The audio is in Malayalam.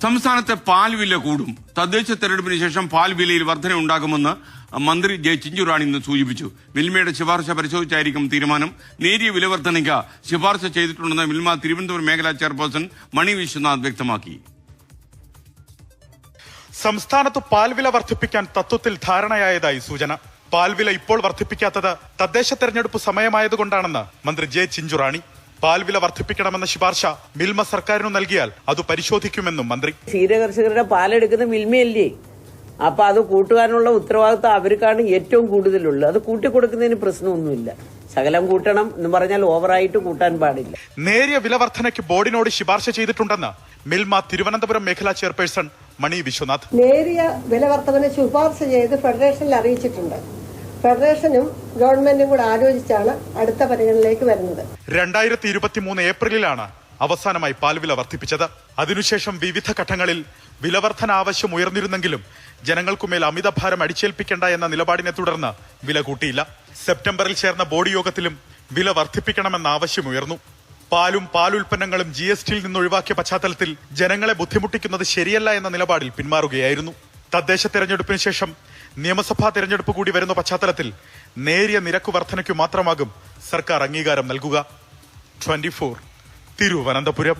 സംസ്ഥാനത്തെ പാൽ വില കൂടും. തദ്ദേശ തെരഞ്ഞെടുപ്പിന് ശേഷം പാൽ വിലയിൽ വർധന ഉണ്ടാകുമെന്ന് മന്ത്രി ജെ ചിഞ്ചുറാണി ഇന്ന് സൂചിപ്പിച്ചു. മിൽമയുടെ ശുപാർശ പരിശോധിച്ചായിരിക്കും തീരുമാനം. നേരിയ വില വർധനയ്ക്ക് ശുപാർശ ചെയ്തിട്ടുണ്ടെന്ന് മിൽമ തിരുവനന്തപുരം മേഖലാ ചെയർപേഴ്സൺ മണി വിശ്വനാഥ് വ്യക്തമാക്കി. സംസ്ഥാനത്ത് പാൽവില വർദ്ധിപ്പിക്കാൻ തത്വത്തിൽ ധാരണയായതായി സൂചന. പാൽവില ഇപ്പോൾ വർദ്ധിപ്പിക്കാത്തത് തദ്ദേശ തെരഞ്ഞെടുപ്പ് സമയമായതുകൊണ്ടാണെന്ന് മന്ത്രി ജെ ചിഞ്ചുറാണി. പാൽവില വർദ്ധിപ്പിക്കണമെന്ന ശുപാർശ മിൽമ സർക്കാരിന് നൽകിയാൽ അത് പരിശോധിക്കുമെന്നും മന്ത്രി. ക്ഷീരകർഷകരുടെ പാലെടുക്കുന്ന മിൽമയല്ലേ, അപ്പൊ അത് കൂട്ടുവാനുള്ള ഉത്തരവാദിത്വം അവർക്കാണ് ഏറ്റവും കൂടുതലുള്ളത്. അത് കൂട്ടിക്കൊടുക്കുന്നതിന് പ്രശ്നമൊന്നുമില്ല. ശകലം കൂട്ടണം എന്ന് പറഞ്ഞാൽ ഓവറായിട്ട് കൂട്ടാൻ പാടില്ല. നേരിയ വില വർധനയ്ക്ക് ബോർഡിനോട് ശുപാർശ ചെയ്തിട്ടുണ്ടെന്ന് മിൽമ തിരുവനന്തപുരം മേഖലാ ചെയർപേഴ്സൺ മണി വിശ്വനാഥ്. നേരിയ വില വർധന ശുപാർശ ചെയ്ത് ഫെഡറേഷനിൽ അറിയിച്ചിട്ടുണ്ട്. ഫെഡറേഷനും ഗവൺമെന്റും കൂടെ ആലോചിച്ചാണ് അടുത്ത പരിഗണനയിലേക്ക് വരുന്നത്. 2023 ഏപ്രിലിലാണ് അവസാനമായി പാൽവില വർദ്ധിപ്പിച്ചത്. അതിനുശേഷം വിവിധ ഘട്ടങ്ങളിൽ വിലവർധന ആവശ്യം ഉയർന്നിരുന്നെങ്കിലും ജനങ്ങൾക്കുമേൽ അമിതഭാരം അടിച്ചേൽപ്പിക്കേണ്ട എന്ന നിലപാടിനെ തുടർന്ന് വില കൂട്ടിയില്ല. സെപ്റ്റംബറിൽ ചേർന്ന ബോർഡ് യോഗത്തിലും വില വർദ്ധിപ്പിക്കണമെന്ന ആവശ്യമുയർന്നു. പാലും പാലുൽപ്പന്നങ്ങളും GSTയിൽ നിന്ന് ഒഴിവാക്കിയ പശ്ചാത്തലത്തിൽ ജനങ്ങളെ ബുദ്ധിമുട്ടിക്കുന്നത് ശരിയല്ല എന്ന നിലപാടിൽ പിന്മാറുകയായിരുന്നു. തദ്ദേശ തെരഞ്ഞെടുപ്പിന് ശേഷം നിയമസഭാ തെരഞ്ഞെടുപ്പ് കൂടി വരുന്ന പശ്ചാത്തലത്തിൽ നേരിയ നിരക്ക് വർധനയ്ക്കു മാത്രമാകും സർക്കാർ അംഗീകാരം നൽകുക. 24 തിരുവനന്തപുരം.